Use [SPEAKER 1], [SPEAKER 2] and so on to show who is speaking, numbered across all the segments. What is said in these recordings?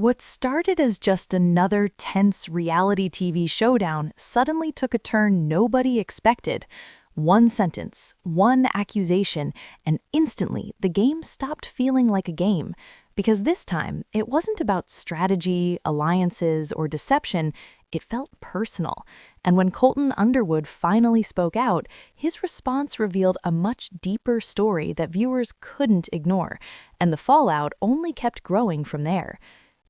[SPEAKER 1] What started as just another tense reality TV showdown suddenly took a turn nobody expected. One sentence, one accusation, and instantly the game stopped feeling like a game. Because this time, it wasn't about strategy, alliances, or deception, it felt personal. And when Colton Underwood finally spoke out, his response revealed a much deeper story that viewers couldn't ignore, and the fallout only kept growing from there.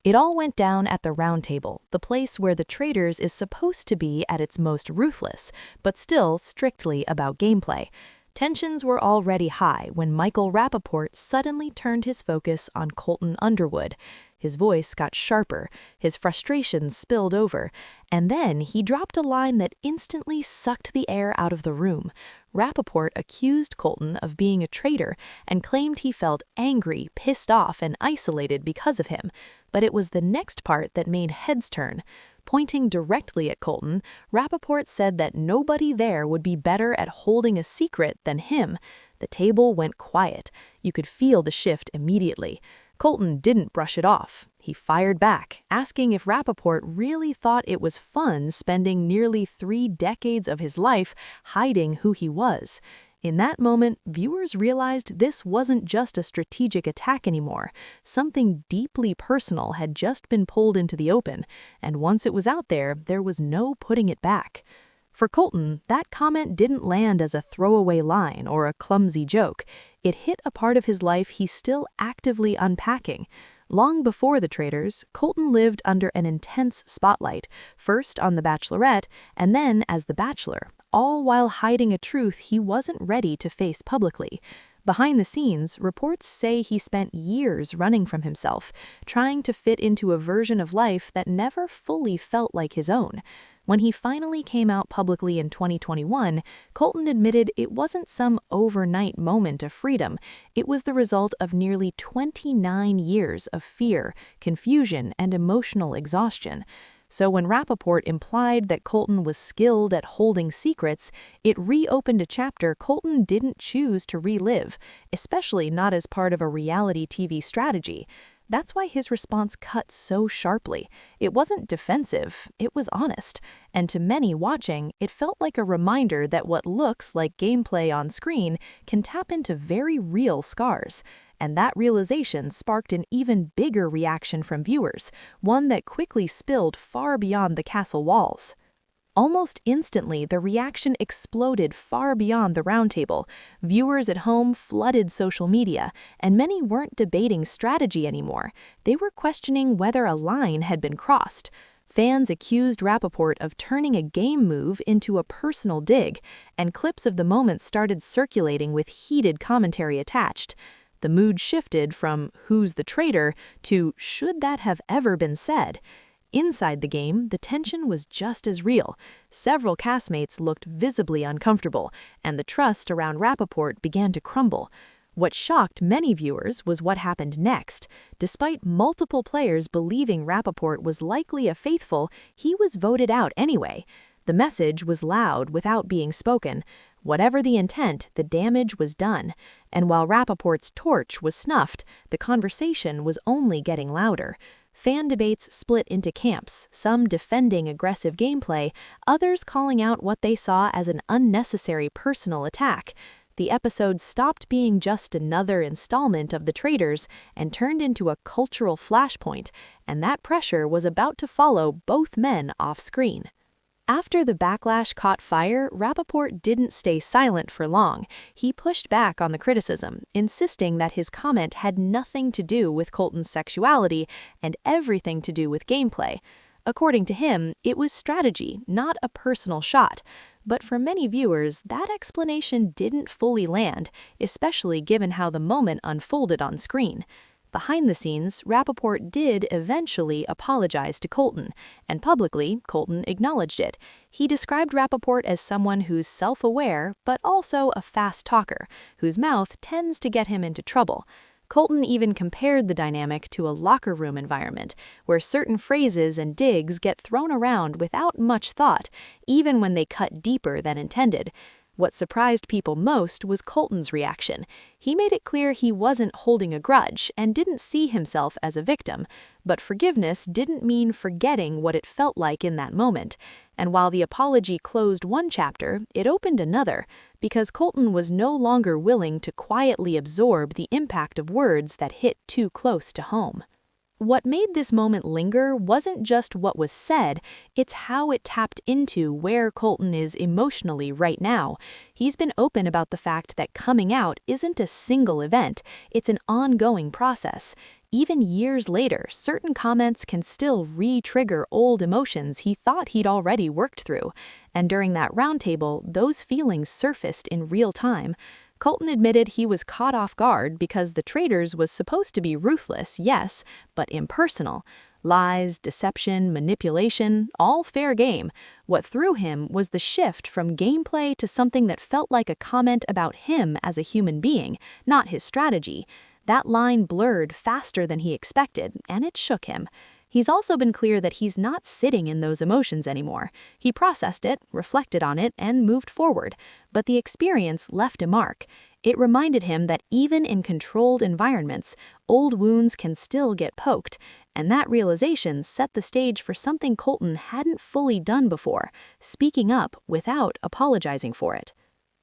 [SPEAKER 1] It all went down at the Round Table, the place where the Traitors is supposed to be at its most ruthless, but still strictly about gameplay. Tensions were already high when Michael Rapaport suddenly turned his focus on Colton Underwood. His voice got sharper, his frustrations spilled over, and then he dropped a line that instantly sucked the air out of the room. Rapaport accused Colton of being a traitor and claimed he felt angry, pissed off, and isolated because of him. But it was the next part that made heads turn. Pointing directly at Colton, Rapaport said that nobody there would be better at holding a secret than him. The table went quiet. You could feel the shift immediately. Colton didn't brush it off. He fired back, asking if Rapaport really thought it was fun spending nearly 3 decades of his life hiding who he was. In that moment, viewers realized this wasn't just a strategic attack anymore. Something deeply personal had just been pulled into the open, and once it was out there, there was no putting it back. For Colton, that comment didn't land as a throwaway line or a clumsy joke. It hit a part of his life he's still actively unpacking. Long before the Traitors, Colton lived under an intense spotlight, first on The Bachelorette and then as The Bachelor, all while hiding a truth he wasn't ready to face publicly. Behind the scenes, reports say he spent years running from himself, trying to fit into a version of life that never fully felt like his own. When he finally came out publicly in 2021, Colton admitted it wasn't some overnight moment of freedom. It was the result of nearly 29 years of fear, confusion, and emotional exhaustion. So when Rapaport implied that Colton was skilled at holding secrets, it reopened a chapter Colton didn't choose to relive, especially not as part of a reality TV strategy. That's why his response cut so sharply. It wasn't defensive, it was honest. And to many watching, it felt like a reminder that what looks like gameplay on screen can tap into very real scars. And that realization sparked an even bigger reaction from viewers, one that quickly spilled far beyond the castle walls. Almost instantly, the reaction exploded far beyond the Round Table. Viewers at home flooded social media, and many weren't debating strategy anymore. They were questioning whether a line had been crossed. Fans accused Rapaport of turning a game move into a personal dig, and clips of the moment started circulating with heated commentary attached. The mood shifted from "who's the traitor" to "should that have ever been said?" Inside the game, the tension was just as real. Several castmates looked visibly uncomfortable, and the trust around Rapaport began to crumble. What shocked many viewers was what happened next. Despite multiple players believing Rapaport was likely a faithful, he was voted out anyway. The message was loud without being spoken. Whatever the intent, the damage was done. And while Rapaport's torch was snuffed, the conversation was only getting louder. Fan debates split into camps, some defending aggressive gameplay, others calling out what they saw as an unnecessary personal attack. The episode stopped being just another installment of The Traitors and turned into a cultural flashpoint, and that pressure was about to follow both men off-screen. After the backlash caught fire, Rapaport didn't stay silent for long. He pushed back on the criticism, insisting that his comment had nothing to do with Colton's sexuality and everything to do with gameplay. According to him, it was strategy, not a personal shot. But for many viewers, that explanation didn't fully land, especially given how the moment unfolded on screen. Behind the scenes, Rapaport did eventually apologize to Colton, and publicly, Colton acknowledged it. He described Rapaport as someone who's self-aware, but also a fast talker, whose mouth tends to get him into trouble. Colton even compared the dynamic to a locker room environment, where certain phrases and digs get thrown around without much thought, even when they cut deeper than intended. What surprised people most was Colton's reaction. He made it clear he wasn't holding a grudge and didn't see himself as a victim, but forgiveness didn't mean forgetting what it felt like in that moment. And while the apology closed one chapter, it opened another, because Colton was no longer willing to quietly absorb the impact of words that hit too close to home. What made this moment linger wasn't just what was said, it's how it tapped into where Colton is emotionally right now. He's been open about the fact that coming out isn't a single event, it's an ongoing process. Even years later, certain comments can still re-trigger old emotions he thought he'd already worked through. And during that roundtable, those feelings surfaced in real time. Colton admitted he was caught off guard because the Traitors was supposed to be ruthless, yes, but impersonal. Lies, deception, manipulation, all fair game. What threw him was the shift from gameplay to something that felt like a comment about him as a human being, not his strategy. That line blurred faster than he expected, and it shook him. He's also been clear that he's not sitting in those emotions anymore. He processed it, reflected on it, and moved forward. But the experience left a mark. It reminded him that even in controlled environments, old wounds can still get poked. And that realization set the stage for something Colton hadn't fully done before, speaking up without apologizing for it.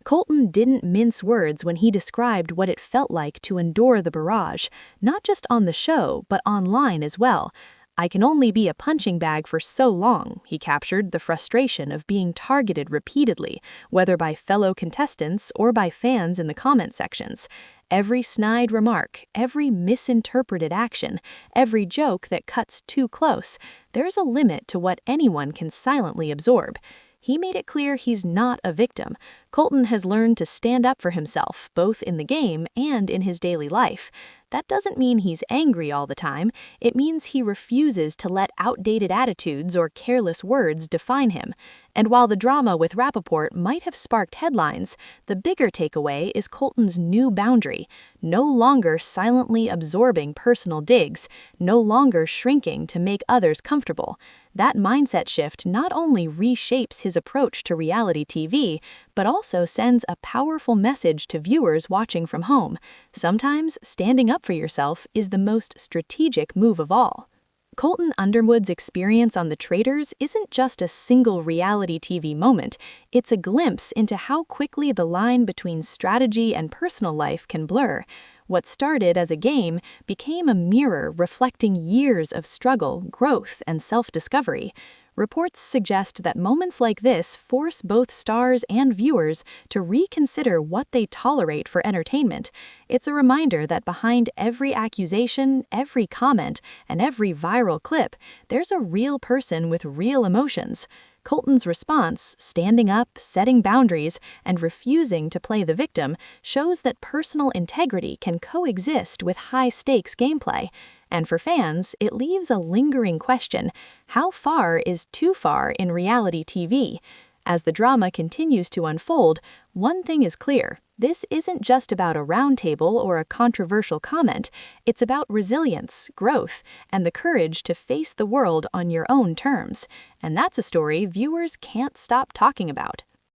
[SPEAKER 1] Colton didn't mince words when he described what it felt like to endure the barrage, not just on the show, but online as well. "I can only be a punching bag for so long," he captured the frustration of being targeted repeatedly, whether by fellow contestants or by fans in the comment sections. Every snide remark, every misinterpreted action, every joke that cuts too close, there's a limit to what anyone can silently absorb. He made it clear he's not a victim. Colton has learned to stand up for himself, both in the game and in his daily life. That doesn't mean he's angry all the time. It means he refuses to let outdated attitudes or careless words define him. And while the drama with Rapaport might have sparked headlines, the bigger takeaway is Colton's new boundary. No longer silently absorbing personal digs, no longer shrinking to make others comfortable. That mindset shift not only reshapes his approach to reality TV, but also sends a powerful message to viewers watching from home. Sometimes standing up for yourself is the most strategic move of all. Colton Underwood's experience on The Traitors isn't just a single reality TV moment, it's a glimpse into how quickly the line between strategy and personal life can blur. What started as a game became a mirror reflecting years of struggle, growth, and self-discovery. Reports suggest that moments like this force both stars and viewers to reconsider what they tolerate for entertainment. It's a reminder that behind every accusation, every comment, and every viral clip, there's a real person with real emotions. Colton's response, standing up, setting boundaries, and refusing to play the victim, shows that personal integrity can coexist with high-stakes gameplay. And for fans, it leaves a lingering question: how far is too far in reality TV? As the drama continues to unfold, one thing is clear: this isn't just about a roundtable or a controversial comment, it's about resilience, growth, and the courage to face the world on your own terms. And that's a story viewers can't stop talking about.